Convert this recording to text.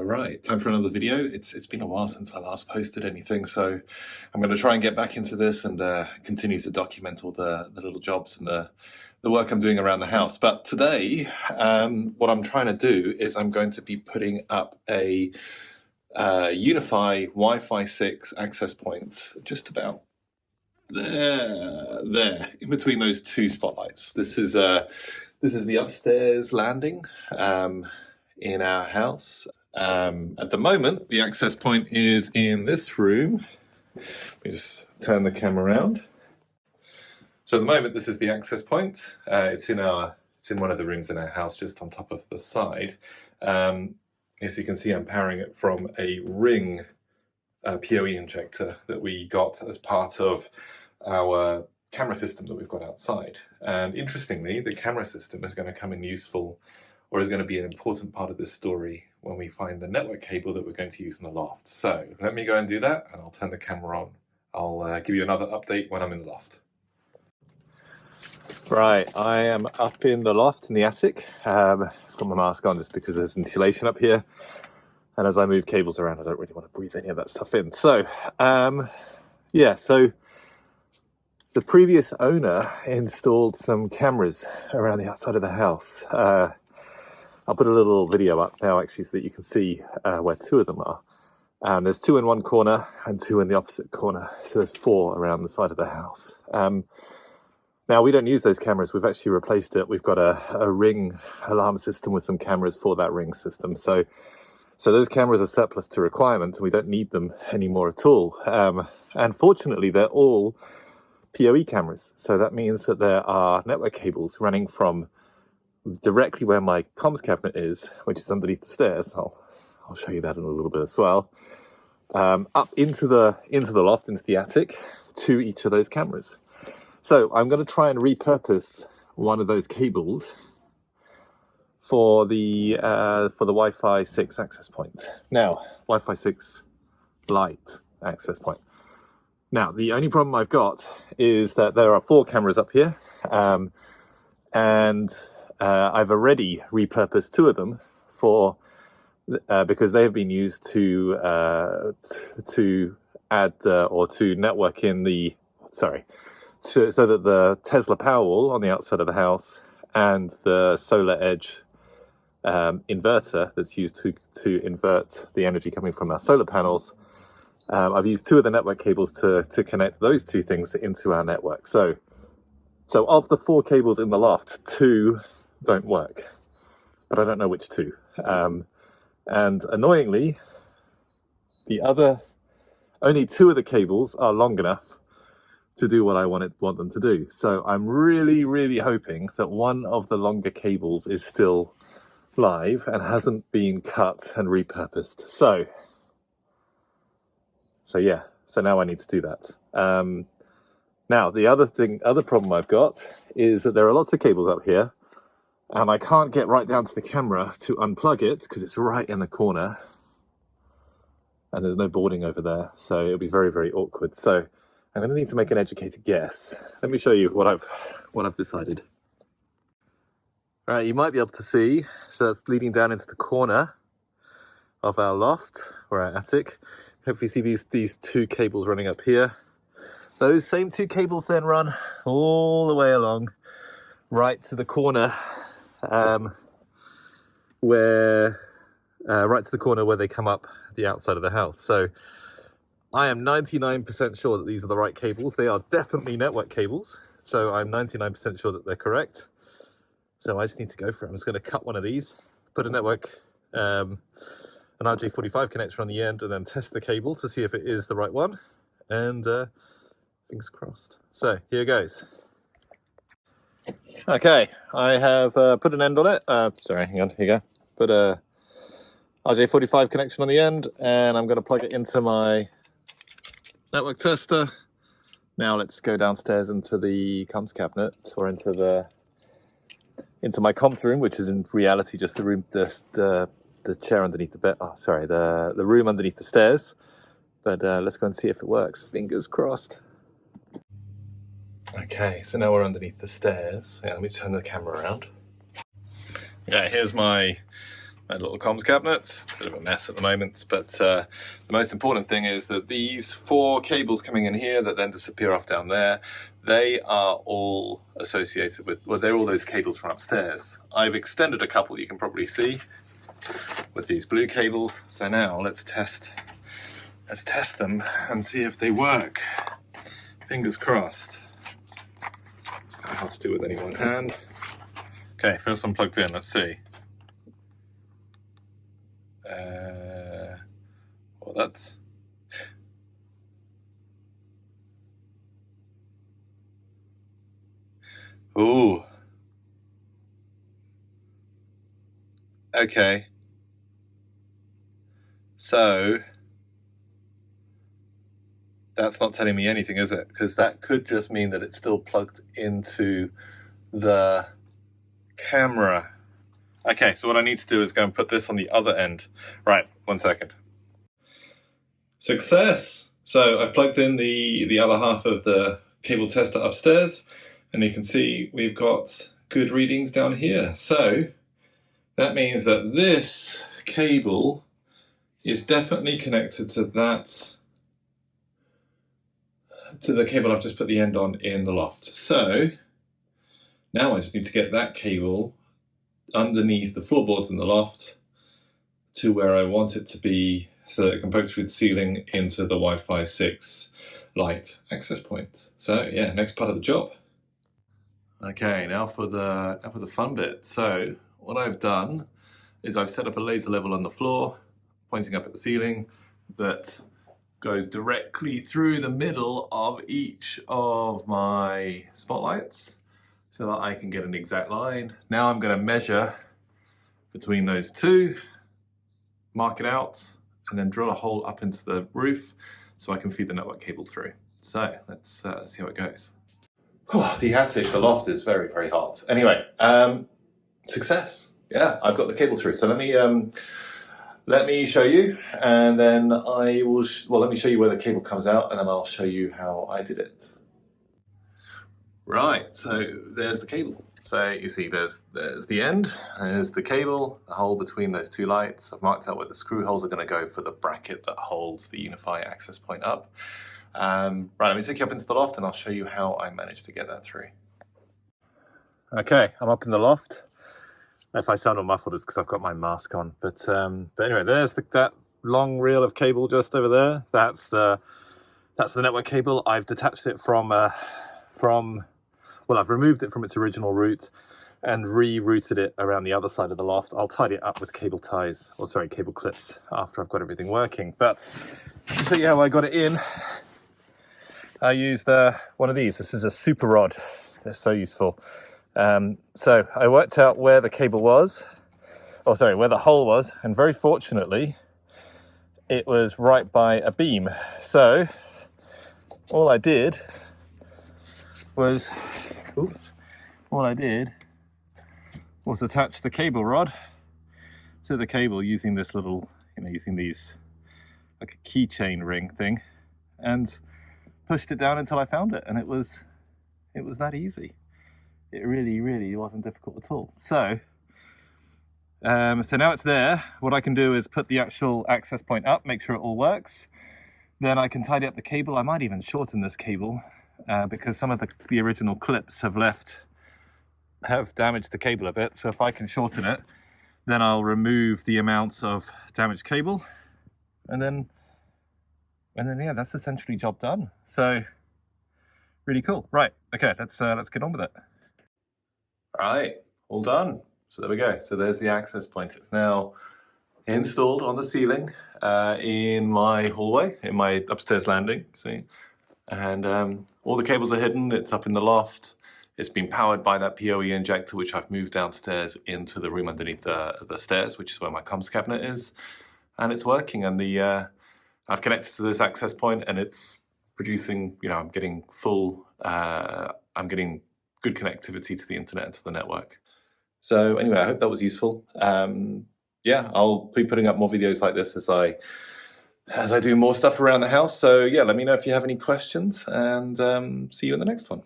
Right, time for another video. It's been a while since I last posted anything, so I'm going to try and get back into this and continue to document all the little jobs and the work I'm doing around the house. But today, what I'm trying to do is I'm going to be putting up a Unifi Wi-Fi 6 access point just about there, in between those two spotlights. This is the upstairs landing in our house. At the moment, the access point is in this room. Let me just turn the camera around. So at the moment, this is the access point. It's in one of the rooms in our house, just on top of the side. As you can see, I'm powering it from a Ring PoE injector that we got as part of our camera system that we've got outside. And interestingly, the camera system is going to come in useful, or is going to be an important part of this story when we find the network cable that we're going to use in the loft. So let me go and do that, and I'll turn the camera on. I'll give you another update when I'm in the loft. Right, I am up in the loft in the attic. I've got my mask on just because there's insulation up here. And as I move cables around, I don't really want to breathe any of that stuff in. So, yeah, so the previous owner installed some cameras around the outside of the house. I'll put a little video up now, actually, so that you can see where two of them are. There's two in one corner and two in the opposite corner. So there's four around the side of the house. Now, we don't use those cameras. We've actually replaced it. We've got a Ring alarm system with some cameras for that Ring system. So those cameras are surplus to requirement, and we don't need them anymore at all. And fortunately, they're all PoE cameras. So that means that there are network cables running from directly where my comms cabinet is, which is underneath the stairs. I'll show you that in a little bit as well. Up into the loft, into the attic, to each of those cameras. So I'm going to try and repurpose one of those cables for the Wi-Fi 6 access point. Now, Wi-Fi 6 Lite access point. Now, the only problem I've got is that there are four cameras up here, and I've already repurposed two of them for because they have been used to add or to network in the so that the Tesla Powerwall on the outside of the house and the Solar Edge inverter that's used to invert the energy coming from our solar panels. I've used two of the network cables to connect those two things into our network. So of the four cables in the loft, two don't work, but I don't know which two. And annoyingly, only two of the cables are long enough to do what I want them to do. So I'm really, really hoping that one of the longer cables is still live and hasn't been cut and repurposed. So yeah, so now I need to do that. Now the other problem I've got is that there are lots of cables up here, and I can't get right down to the camera to unplug it because it's right in the corner, and there's no boarding over there, so it'll be very, very awkward. So I'm going to need to make an educated guess. Let me show you what I've decided. All right, you might be able to see, so that's leading down into the corner of our loft or our attic. Hopefully you see these two cables running up here. Those same two cables then run all the way along right to the corner where they come up the outside of the house. So I am 99% sure that these are the right cables. They are definitely network cables, so I'm 99% sure that they're correct. So I just need to go for it. I'm just going to cut one of these, put a network, an RJ45 connector on the end, and then test the cable to see if it is the right one. And fingers crossed. So here goes. Okay, I have put an end on it. Sorry, hang on, here you go. Put a RJ45 connection on the end, and I'm going to plug it into my network tester. Now let's go downstairs into the comms cabinet, or into my comms room, which is in reality just the room, the chair underneath the bed. Oh, sorry, the room underneath the stairs. But let's go and see if it works. Fingers crossed. Okay, so now we're underneath the stairs. Yeah, let me turn the camera around. Yeah, here's my my little comms cabinet. It's a bit of a mess at the moment, but the most important thing is that these 4 cables coming in here that then disappear off down there, they are all associated with, well, they're all those cables from upstairs. I've extended a couple, you can probably see, with these blue cables. So now let's test them and see if they work. Fingers crossed. It's quite hard to do with any one hand. Okay, first one plugged in, let's see. Well, that's... Ooh. Okay. So, that's not telling me anything, is it? Because that could just mean that it's still plugged into the camera. Okay, so what I need to do is go and put this on the other end. Right, 1 second. Success! So I've plugged in the other half of the cable tester upstairs, and you can see we've got good readings down here. So that means that this cable is definitely connected to the cable I've just put the end on in the loft. So now I just need to get that cable underneath the floorboards in the loft to where I want it to be so that it can poke through the ceiling into the Wi-Fi 6 Lite access point. So yeah, next part of the job. Okay, now for the fun bit. So what I've done is I've set up a laser level on the floor, pointing up at the ceiling, that goes directly through the middle of each of my spotlights so that I can get an exact line. Now I'm going to measure between those two, mark it out, and then drill a hole up into the roof so I can feed the network cable through. So let's see how it goes. Oh, the attic, the loft is very, very hot. Anyway, success. Yeah, I've got the cable through. So let me show you, and then I will, let me show you where the cable comes out, and then I'll show you how I did it. Right, so there's the cable. So you see there's the end, there's the cable, the hole between those two lights. I've marked out where the screw holes are going to go for the bracket that holds the Unifi access point up. Right, let me take you up into the loft and I'll show you how I managed to get that through. Okay, I'm up in the loft. If I sound all muffled, it's because I've got my mask on. But anyway, there's that long reel of cable just over there. That's the network cable. I've detached it from well, I've removed it from its original route and rerouted it around the other side of the loft. I'll tidy it up with cable ties, or sorry, cable clips after I've got everything working. But to show you how I got it in, I used one of these. This is a super rod. They're so useful. So I worked out where the cable was, where the hole was, and very fortunately, it was right by a beam. So all I did was attach the cable rod to the cable using this little, using these, like a keychain ring thing, and pushed it down until I found it, and it was that easy. It really, really wasn't difficult at all. So now it's there. What I can do is put the actual access point up, make sure it all works. Then I can tidy up the cable. I might even shorten this cable because some of the original clips have damaged the cable a bit. So if I can shorten it, then I'll remove the amounts of damaged cable, and then yeah, that's essentially job done. So really cool. Right, okay, let's get on with it. All right, all done. So there we go. So there's the access point. It's now installed on the ceiling in my hallway, in my upstairs landing, see? And all the cables are hidden. It's up in the loft. It's been powered by that PoE injector, which I've moved downstairs into the room underneath the stairs, which is where my comms cabinet is. And it's working. And I've connected to this access point, and it's producing, I'm getting I'm getting good connectivity to the internet and to the network. So anyway, I hope that was useful. Yeah, I'll be putting up more videos like this as I do more stuff around the house. So yeah, let me know if you have any questions, and see you in the next one.